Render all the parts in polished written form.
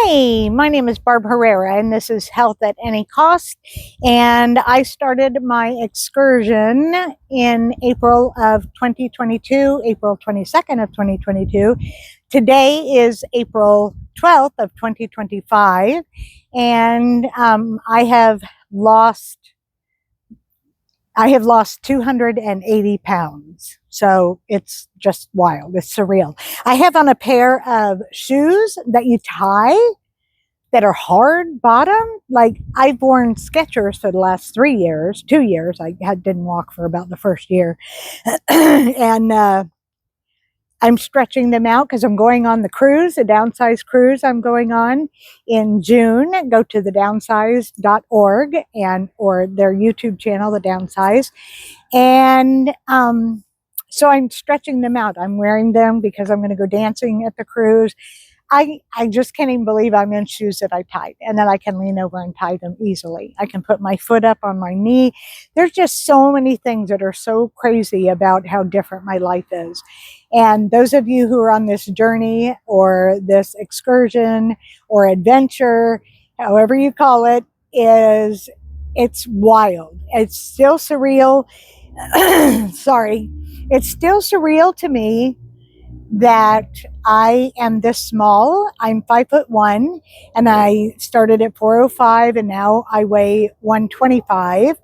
Hi, my name is Barb Herrera, and this is Health at Any Cost. And I started my excursion in April of 2022, April 22nd of 2022. Today is April 12th of 2025, and I have lost 280 pounds. So it's just wild. It's surreal. I have on a pair of shoes that you tie that are hard bottom. Like I've worn Skechers for the last 2 years. Didn't walk for about the first year. and I'm stretching them out because I'm going on the cruise, a downsize cruise I'm going on in June. Go to the downsize.org or their YouTube channel, The Downsize. And so I'm stretching them out. I'm wearing them because I'm going to go dancing at the cruise. I just can't even believe I'm in shoes that I tied, and then I can lean over and tie them easily. I can put my foot up on my knee. There's just so many things that are so crazy about how different my life is. And those of you who are on this journey or this excursion or adventure, however you call it, it's wild. It's still surreal. Sorry. It's still surreal to me that I am this small. I'm 5'1", and I started at 405, and now I weigh 125.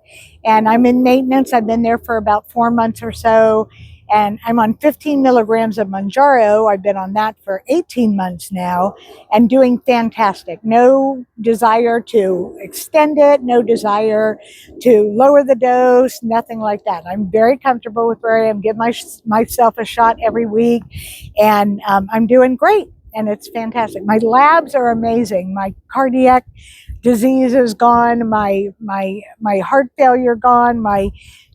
And I'm in maintenance. I've been there for about 4 months or so, and I'm on 15 milligrams of Mounjaro. I've been on that for 18 months now and doing fantastic. No desire to extend it, no desire to lower the dose, nothing like that. I'm very comfortable with where I am. Give myself a shot every week, and I'm doing great, and it's fantastic. My labs are amazing. My cardiac disease is gone. My heart failure gone. My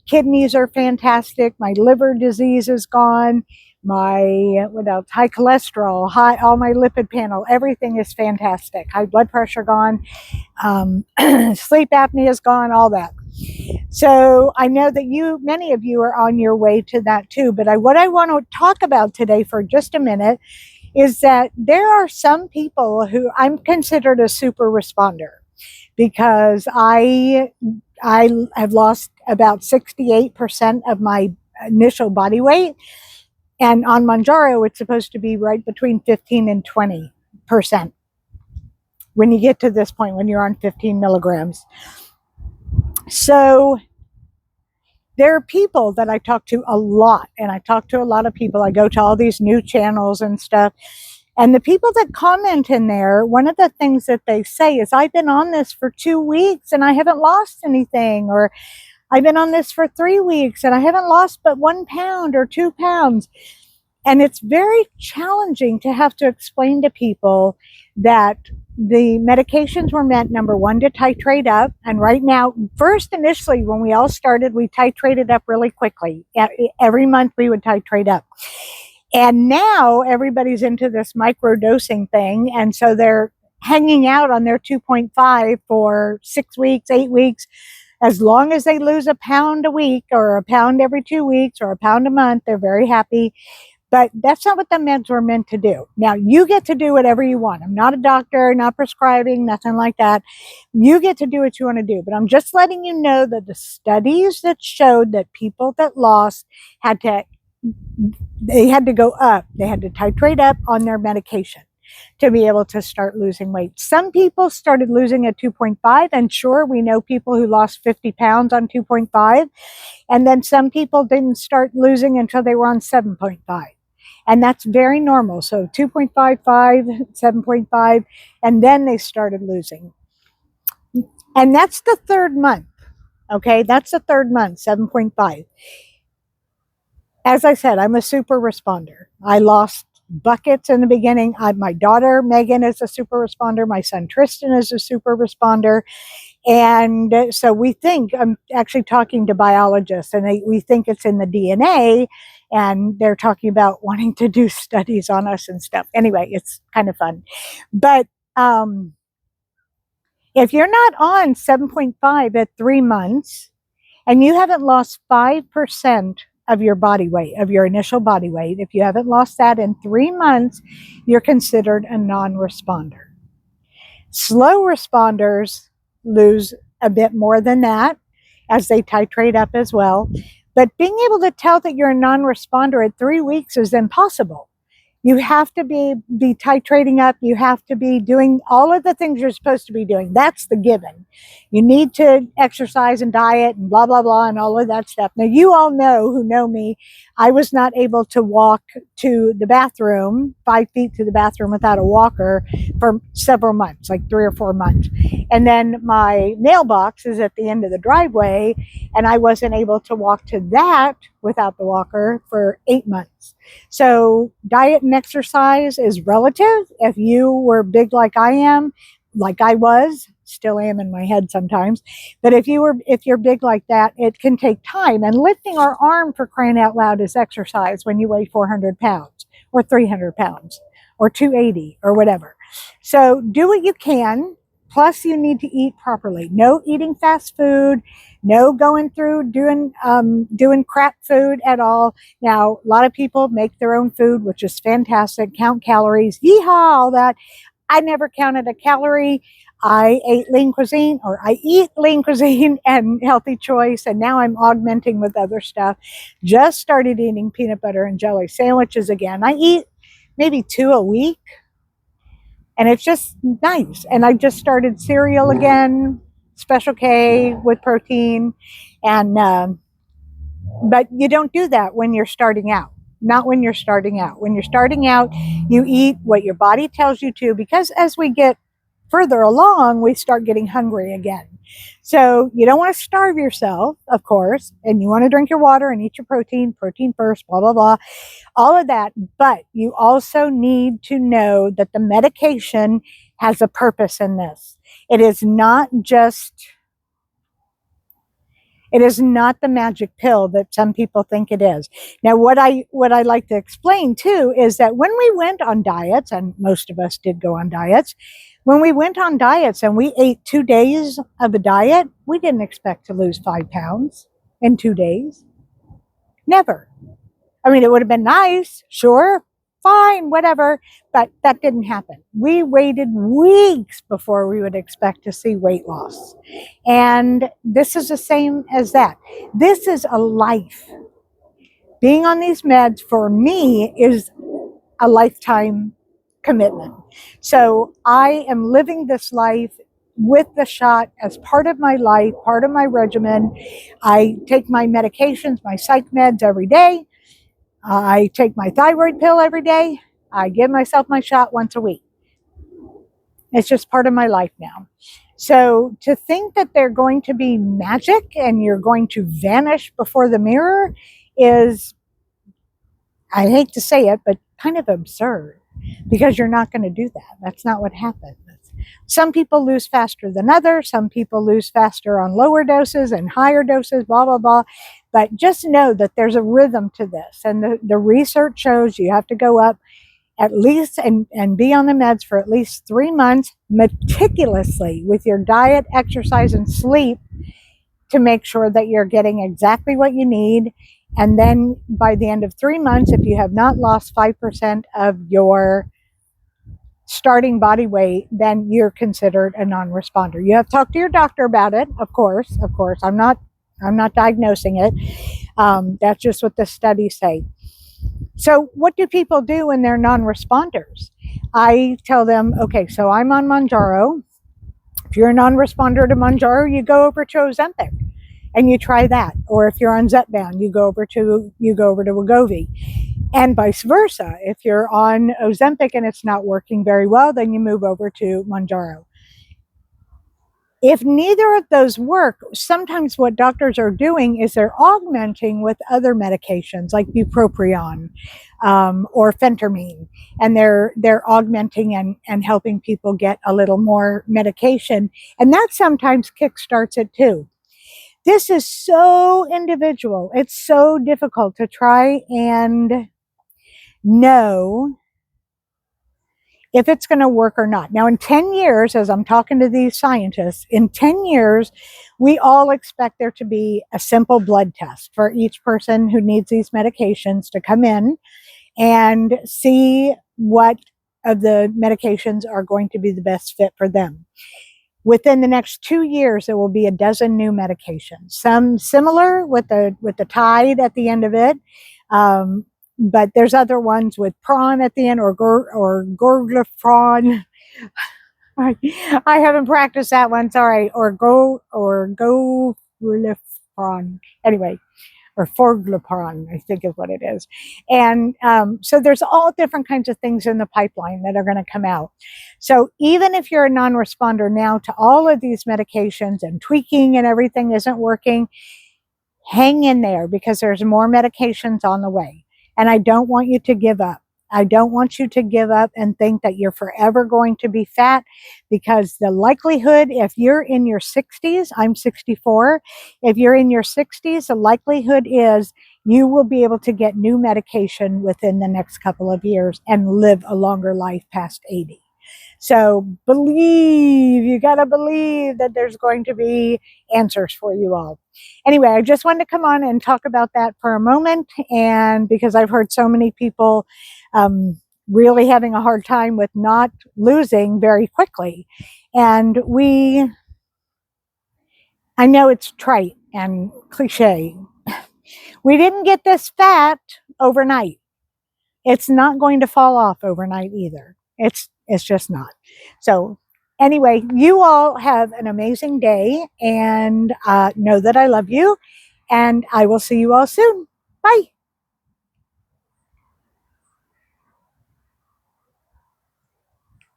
kidneys are fantastic. My liver disease is gone. What else? High cholesterol, all my lipid panel, everything is fantastic. High blood pressure gone. Sleep apnea is gone, all that. So I know that many of you are on your way to that too. But what I want to talk about today for just a minute is that there are some people who I'm considered a super responder, because I have lost about 68% of my initial body weight. And on Mounjaro, it's supposed to be right between 15 and 20% when you get to this point, when you're on 15 milligrams. So there are people that I talk to a lot, and I talk to a lot of people. I go to all these new channels and stuff. And the people that comment in there, one of the things that they say is, I've been on this for 2 weeks and I haven't lost anything. Or I've been on this for 3 weeks and I haven't lost but 1 pound or 2 pounds. And it's very challenging to have to explain to people that the medications were meant, number one, to titrate up. And right now, initially, when we all started, we titrated up really quickly. Every month we would titrate up. And now everybody's into this microdosing thing. And so they're hanging out on their 2.5 for 6 weeks, 8 weeks. As long as they lose a pound a week or a pound every 2 weeks or a pound a month, they're very happy. But that's not what the meds were meant to do. Now, you get to do whatever you want. I'm not a doctor, not prescribing, nothing like that. You get to do what you want to do. But I'm just letting you know that the studies that showed that people that lost had to go up. They had to titrate up on their medication to be able to start losing weight. Some people started losing at 2.5, and sure, we know people who lost 50 pounds on 2.5, and then some people didn't start losing until they were on 7.5. And that's very normal. So 2.55, 7.5, and then they started losing. And that's the third month. Okay, that's the third month, 7.5. As I said, I'm a super responder. I lost buckets in the beginning. My daughter, Megan, is a super responder. My son, Tristan, is a super responder. And so we think, I'm actually talking to biologists, and we think it's in the DNA, and they're talking about wanting to do studies on us and stuff. Anyway, it's kind of fun. But if you're not on 7.5 at 3 months, and you haven't lost 5% of your body weight, of your initial body weight, if you haven't lost that in 3 months, you're considered a non-responder. Slow responders lose a bit more than that as they titrate up as well. But being able to tell that you're a non-responder at 3 weeks is impossible. You have to be titrating up. You have to be doing all of the things you're supposed to be doing. That's the given. You need to exercise and diet and blah, blah, blah, and all of that stuff. Now, you all know who know me. I was not able to walk to the bathroom, 5 feet to the bathroom without a walker for several months, like 3 or 4 months. And then my mailbox is at the end of the driveway, and I wasn't able to walk to that without the walker for 8 months. So diet and exercise is relative. If you were big like I am, like I was, still am in my head sometimes, but if you're big like that, it can take time. And lifting our arm, for crying out loud, is exercise when you weigh 400 pounds or 300 pounds or 280 or whatever. So do what you can. Plus, you need to eat properly. No eating fast food. No going through doing crap food at all. Now, a lot of people make their own food, which is fantastic. Count calories, yeehaw, all that. I never counted a calorie. I ate lean cuisine, or I eat lean cuisine and healthy choice, and now I'm augmenting with other stuff. Just started eating peanut butter and jelly sandwiches again. I eat maybe 2 a week, and it's just nice. And I just started cereal again, Special K with protein, and but you don't do that when you're starting out. Not when you're starting out. When you're starting out, you eat what your body tells you to, because as we get further along, we start getting hungry again. So you don't want to starve yourself, of course, and you want to drink your water and eat your protein first, blah, blah, blah, all of that. But you also need to know that the medication has a purpose in this. It is not the magic pill that some people think it is. Now, what I like to explain too is that when we went on diets, and most of us did go on diets, when we went on diets and we ate 2 days of a diet, we didn't expect to lose 5 pounds in 2 days. Never. I mean, it would have been nice, sure, fine, whatever, but that didn't happen. We waited weeks before we would expect to see weight loss. And this is the same as that. This is a life. Being on these meds for me is a lifetime commitment. So I am living this life with the shot as part of my life, part of my regimen. I take my medications, my psych meds every day. I take my thyroid pill every day. I give myself my shot once a week. It's just part of my life now. So to think that they're going to be magic and you're going to vanish before the mirror is, I hate to say it, but kind of absurd, because you're not going to do that. That's not what happens. Some people lose faster than others. Some people lose faster on lower doses and higher doses, blah, blah, blah. But just know that there's a rhythm to this. And the research shows you have to go up at least and be on the meds for at least 3 months meticulously with your diet, exercise, and sleep to make sure that you're getting exactly what you need. And then by the end of 3 months, if you have not lost 5% of your starting body weight, then you're considered a non-responder. You have to talk to your doctor about it, of course. I'm not diagnosing it. That's just what the studies say. So what do people do when they're non-responders? I tell them, okay, so I'm on Mounjaro. If you're a non-responder to Mounjaro, you go over to Ozempic and you try that. Or if you're on Zepbound, you go over to Wegovy. And vice versa. If you're on Ozempic and it's not working very well, then you move over to Mounjaro. If neither of those work, sometimes what doctors are doing is they're augmenting with other medications like bupropion or phentermine, and they're augmenting and helping people get a little more medication, and that sometimes kickstarts it too. This is so individual. It's so difficult to try and know if it's going to work or not. Now, in 10 years, as I'm talking to these scientists, in 10 years, we all expect there to be a simple blood test for each person who needs these medications to come in and see what of the medications are going to be the best fit for them. Within the next 2 years, there will be a dozen new medications, some similar with the tide at the end of it. But there's other ones with prawn at the end, or gorglifron. I haven't practiced that one, sorry. Or go anyway, or forglipron, I think is what it is. And so there's all different kinds of things in the pipeline that are going to come out. So even if you're a non-responder now to all of these medications and tweaking and everything isn't working, hang in there, because there's more medications on the way. And I don't want you to give up. I don't want you to give up and think that you're forever going to be fat, because the likelihood, if you're in your 60s, I'm 64, if you're in your 60s, the likelihood is you will be able to get new medication within the next couple of years and live a longer life past 80. So you got to believe that there's going to be answers for you all. Anyway, I just wanted to come on and talk about that for a moment, and because I've heard so many people really having a hard time with not losing very quickly. And I know it's trite and cliche. We didn't get this fat overnight. It's not going to fall off overnight either. It's just not. So anyway, you all have an amazing day, and know that I love you, and I will see you all soon. Bye.